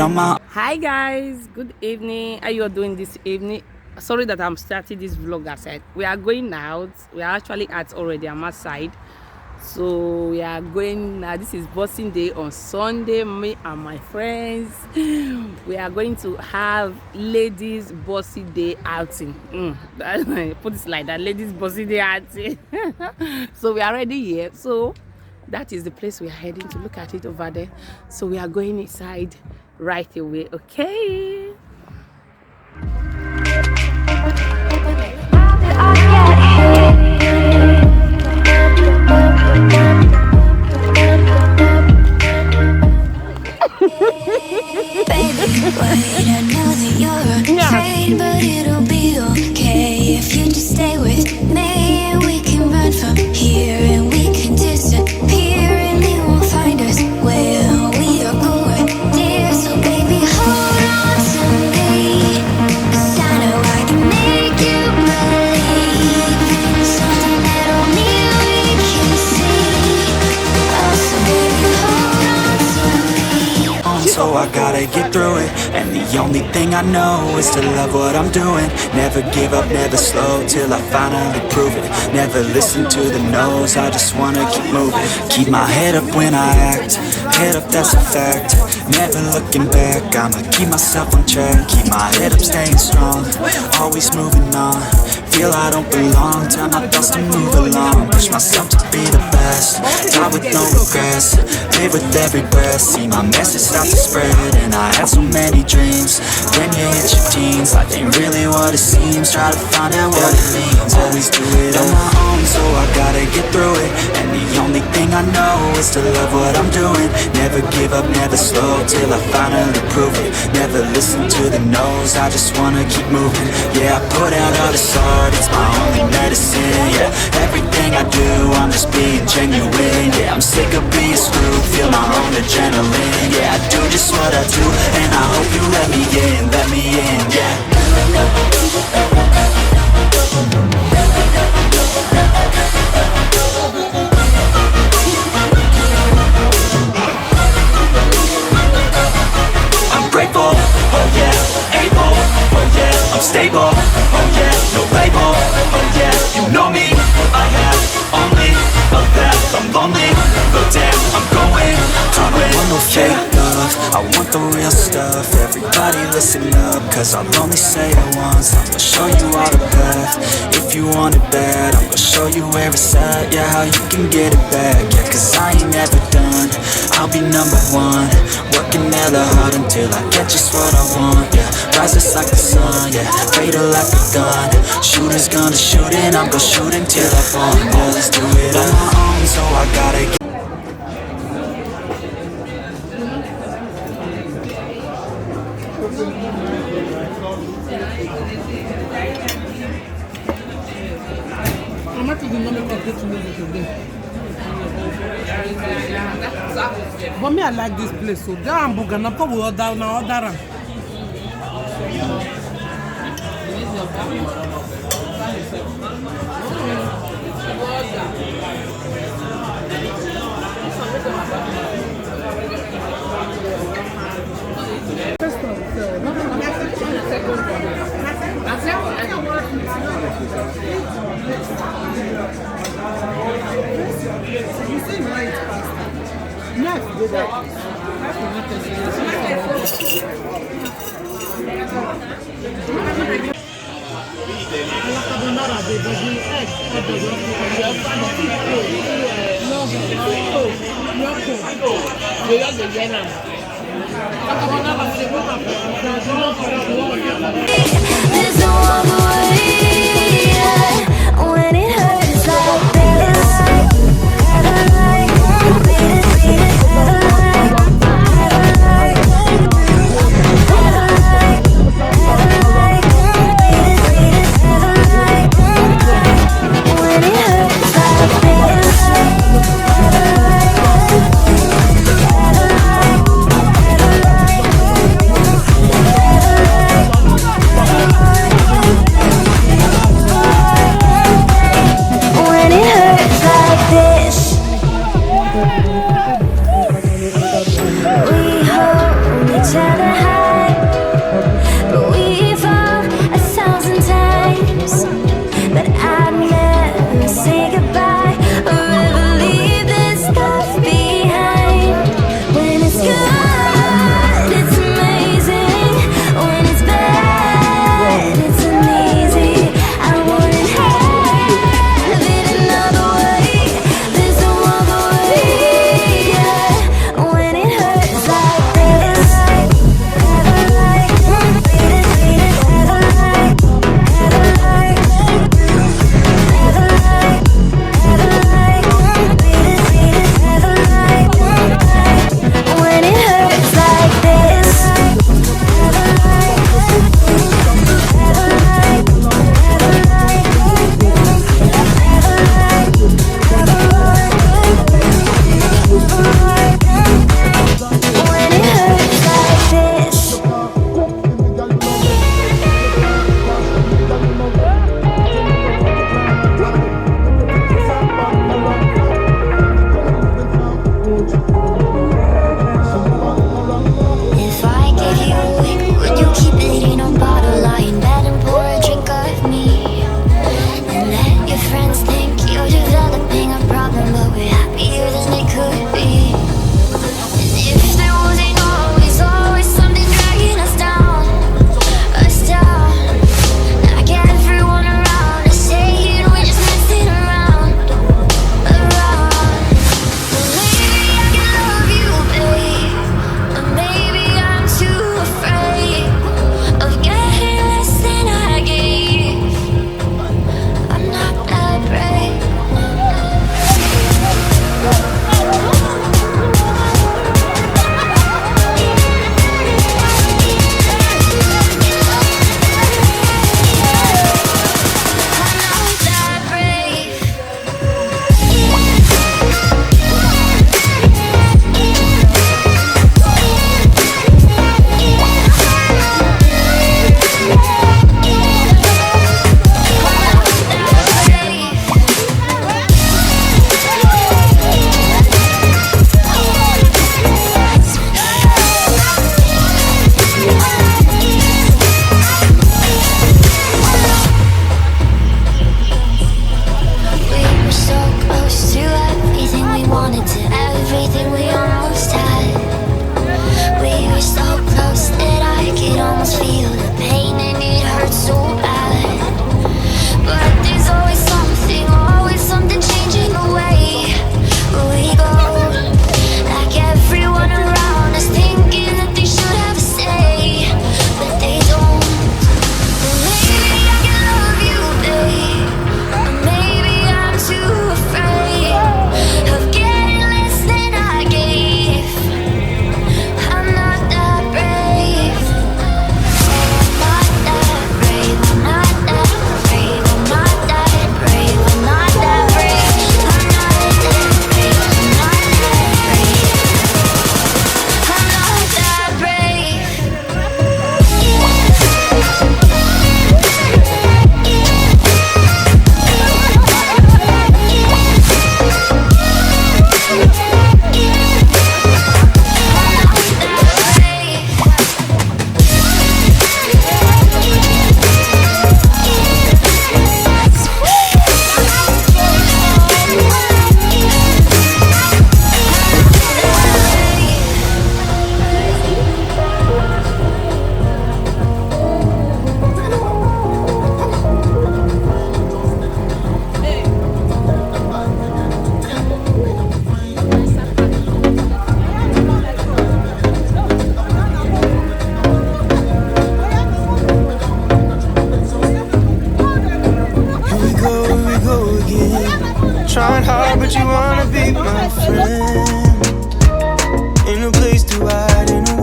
on my. Hi guys, good evening. How you all doing this evening? Sorry that I'm starting this vlog. I said we are going out. We are actually out already. I'm outside, so we are going now. This is Boxing Day on Sunday. Me and my friends, we are going to have ladies Boxing Day outing. Put it like that, ladies Boxing Day outing. So we are already here. So that is the place we are heading to. Look at it over there. So we are going inside right away. Okay. Baby, wait, I know that you're afraid, but it'll be okay if you just stay with me. And we can run from here and we can disappear, and they won't find us where we are going, dear. So baby, hold on to me, 'cause I know I can make you believe in something that only we can see. Oh, so baby, hold on to me. So I gotta get through it, and the only thing I know is to love what I'm doing. Never give up, never slow, till I finally prove it. Never listen to the no's, I just wanna keep moving. Keep my head up when I act, head up, that's a fact. Never looking back, I'ma keep myself on track. Keep my head up, staying strong, always moving on. Feel I don't belong, tell my thoughts to move along. Push myself to be the best, die with no regrets. Live with every breath, see my message start to spread. And I had so many dreams, then you hit your teens. Life ain't really what it seems, try to find out what it means. Always do it on my own, so I gotta get through it. And the only thing I know is to love what I'm doing. Never give up, never slow, till I finally prove it. Never listen to the no's, I just wanna keep moving. Yeah, I put out all this art, it's my only medicine. Yeah, everything I do, I'm just being genuine. Yeah, I'm sick of being screwed, feel my own adrenaline. Yeah, I do just what I do, and I hope you let me in, yeah. I'm grateful, oh yeah, able, oh yeah, I'm stable, oh yeah, no label, oh yeah, you know me, I have only a path, I'm lonely, but damn, I'm going to win. I want no fake love, I want the real stuff. Everybody listen up, cause I'll only say it once. I'm gonna show you all the path, if you want it bad. I'm gonna show you where it's at, yeah, how you can get it back. Yeah, cause I ain't never done, I'll be number one. Working hella hard until I get just what I want, yeah. Rises like the sun, yeah, fatal like a gun. Shooters gonna shoot and I'm gonna shoot until I fall. Yeah, let's do it on my own, so I gotta get. How much is the number of this music today? But me, I like this place. So, there I'm booking up. We order now. You say white pasta. Yes, do that. There's no other way, yeah. When it hurts like this, to say goodbye or ever leave this stuff behind. When it's good, it's amazing. When it's bad, it's uneasy. I wouldn't have it another way. There's no other way, yeah. When it hurts like this, when it hurts like this. When it hurts like this. If I gave you a wig, would you keep it in a bottle? Lie in bed and pour a drink of me, and let your friends think you're developing a problem, but we're happier than it could be. And if there wasn't always something dragging us down, I get everyone around us saying we're just messing around. But maybe I can love you, babe. But maybe I'm too afraid of getting less than I gave. I'm not that brave. I'm not that brave. We were so close to everything we wanted, to everything we almost had. We were so close that I could almost feel the pain, and it hurt so bad. But there's always something changing the way we go. Like everyone around us thinking that they should have a say, but they don't. But maybe I can love you, babe. Or maybe I'm too afraid of getting less than I gave. I'm not that brave. I'm not that brave. I'm not that brave. I'm not that brave. I'm not that brave. I'm not that brave. I'm not that brave. I'm not that brave. Here we go again. Trying hard, but you wanna be my friend. Ain't no place to hide, ain't no